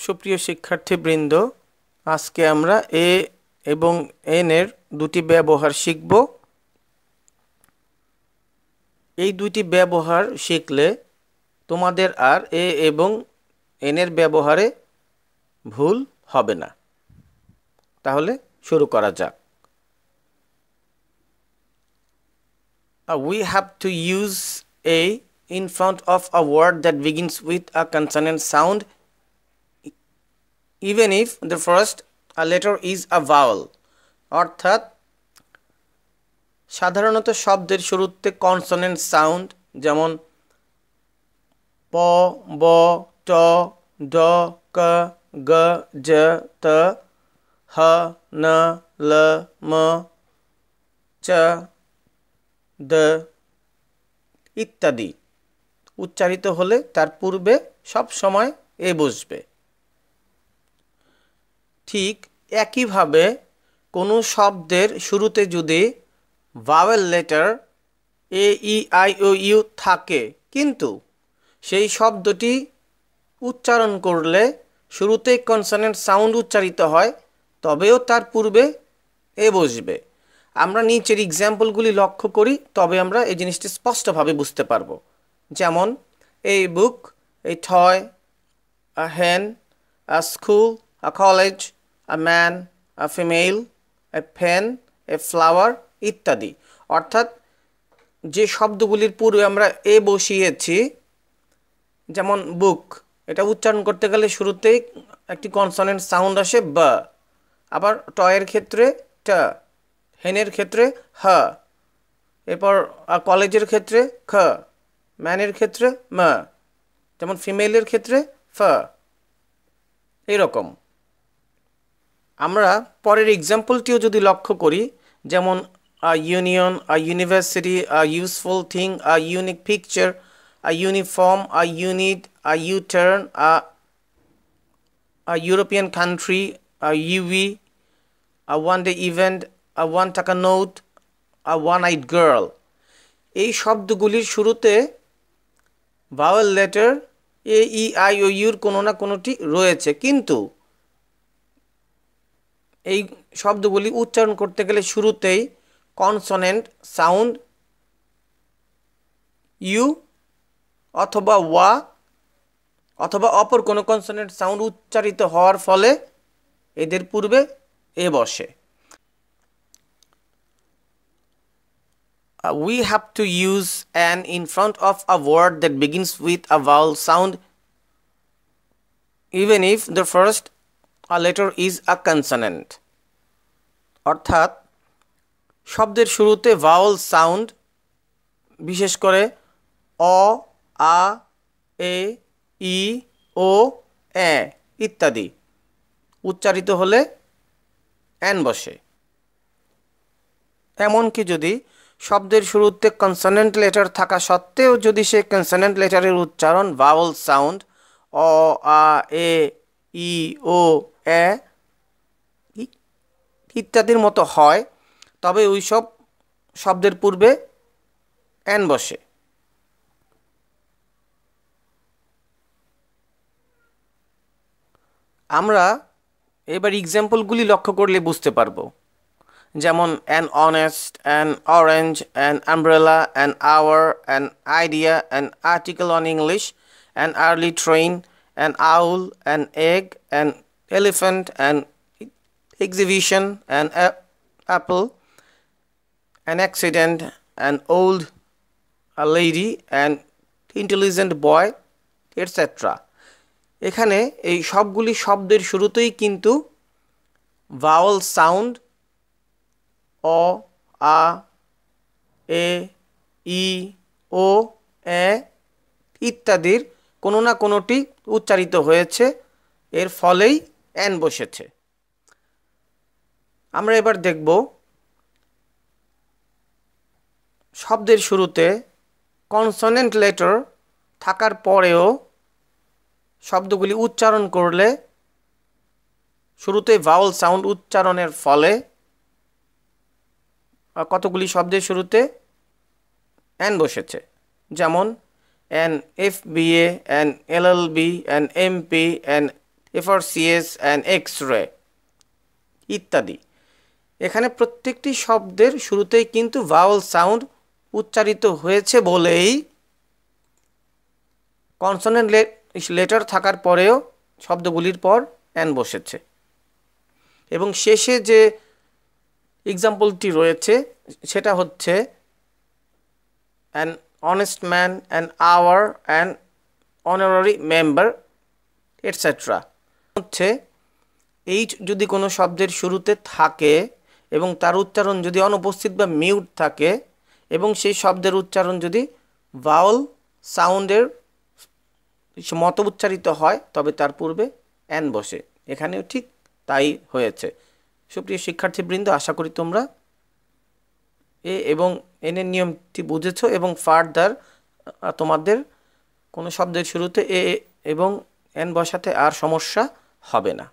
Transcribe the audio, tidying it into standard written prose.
সুপ্রিয় শিক্ষার্থীবৃন্দ, আজকে আমরা এ এবং এন এর দুটি ব্যবহার শিখব। এই দুটি ব্যবহার শিখলে তোমাদের আর এ এবং এন এর ব্যবহারে ভুল হবে না। তাহলে শুরু করা যাক। We have to use a in front of a word that begins with a consonant sound even if the first a letter is a vowel. অর্থাৎ সাধারণত শব্দের শুরুতে কনসোনেন্ট সাউন্ড যেমন প, ব, ট, ড, ক, গ, জ, ত, হ, ন, ল, ম, চ, দ ইত্যাদি উচ্চারিত হলে তার পূর্বে সব সময় এ বসবে। ঠিক একইভাবে কোনো শব্দের শুরুতে যদি vowel letter A, E, I, O, U থাকে কিন্তু সেই শব্দটি উচ্চারণ করলে শুরুতেই কনসোনেন্ট সাউন্ড উচ্চারিত হয়, তবেও তার পূর্বে এ বসবে। আমরা নিচের এক্সাম্পলগুলি লক্ষ্য করি, তবে আমরা এই জিনিসটি স্পষ্টভাবে বুঝতে পারবো। যেমন এ বুক, এ toy, a hen, a school, a college, a man, a female, a pen, a flower ইত্যাদি। অর্থাৎ যে শব্দগুলির পূর্বে আমরা এ বসিয়েছি, যেমন বুক, এটা উচ্চারণ করতে গেলে শুরুতেই একটি কনসোনেন্ট সাউন্ড আসে ব। আবার টয়ের ক্ষেত্রে ট, হেনের ক্ষেত্রে হ, এরপর কলেজের ক্ষেত্রে খ, ম্যানের ক্ষেত্রে ম, যেমন ফিমেলের ক্ষেত্রে ফ। এরকম আমরা পরের এক্সাম্পলটিও যদি লক্ষ্য করি, যেমন a union, a university, a useful thing, a unique picture, a uniform, a unit, a U-turn, a European country, a UV, a one-day event, a one-taka note, a one-eyed girl. এই শব্দগুলির শুরুতে vowel letter A, E, I, O, ইউর কোনো না কোনোটি রয়েছে, কিন্তু এই শব্দগুলি উচ্চারণ করতে গেলে শুরুতেই কনসোনেন্ট সাউন্ড ইউ অথবা ওয়া অথবা অপর কোনো কনসোনেন্ট সাউন্ড উচ্চারিত হওয়ার ফলে এদের পূর্বে এ বসে। We have to use an in front of a word that begins with a vowel sound even if the first a letter is a consonant. অর্থাৎ শব্দের শুরুতে ভাওয়েল সাউন্ড, বিশেষ করে অ, আ, এ, ই, ও, এ ইত্যাদি উচ্চারিত হলে এন বসে। এমনকি যদি শব্দের শুরুতে কনসোনেন্ট লেটার থাকা সত্ত্বেও যদি সে কনসোনেন্ট লেটারের উচ্চারণ ভাওয়েল সাউন্ড অ, আ, এ, ই, ও, এ ইত্যাদির মতো হয়, তবে ওই সব শব্দের পূর্বে এন বসে। আমরা এবার এক্সাম্পলগুলি লক্ষ্য করলে বুঝতে পারবো। যেমন an honest, an orange, an umbrella, an hour, an idea, an article on English, an early train, an owl, an egg, an elephant, an exhibition, an apple, an accident, an old a lady, an intelligent boy, etc. এখানে এই সবগুলি শব্দের শুরুতেই কিন্তু vowel sound অ, আ, এ, ই, ও, এ ইত্যাদির কোনো না কোনোটি উচ্চারিত হয়েছে, এর ফলেই এন বসেছে। আমরা এবার দেখব শব্দের শুরুতে কনসোনেন্ট লেটার থাকার পরেও শব্দগুলি উচ্চারণ করলে শুরুতে ভাওয়েল সাউন্ড উচ্চারণের ফলে কতগুলি শব্দের শুরুতে এন বসেছে। যেমন an FBA, an LLB, an MP, an for CS and X ray ইত্যাদি। এখানে প্রত্যেকটি শব্দের শুরুতেই কিন্তু ভাওয়েল সাউন্ড উচ্চারিত হয়েছে বলেই কনসোনেন্ট লেটার থাকার পরেও শব্দগুলির পর অ্যান বসেছে। এবং শেষে যে এক্সাম্পলটি রয়েছে সেটা হচ্ছে an honest man, an hour, an honorary member etcetera. হচ্ছে এইচ যদি কোনো শব্দের শুরুতে থাকে এবং তার উচ্চারণ যদি অনুপস্থিত বা মিউট থাকে এবং সেই শব্দের উচ্চারণ যদি ভাওয়েল সাউন্ডের মতো উচ্চারিত হয় তবে তার পূর্বে অ্যান বসে। এখানেও ঠিক তাই হয়েছে। সুপ্রিয় শিক্ষার্থীবৃন্দ, আশা করি তোমরা এ এবং এনের নিয়মটি বুঝেছো এবং ফার্দার তোমাদের কোনো শব্দের শুরুতে এ এবং এন বসাতে আর সমস্যা হবে না।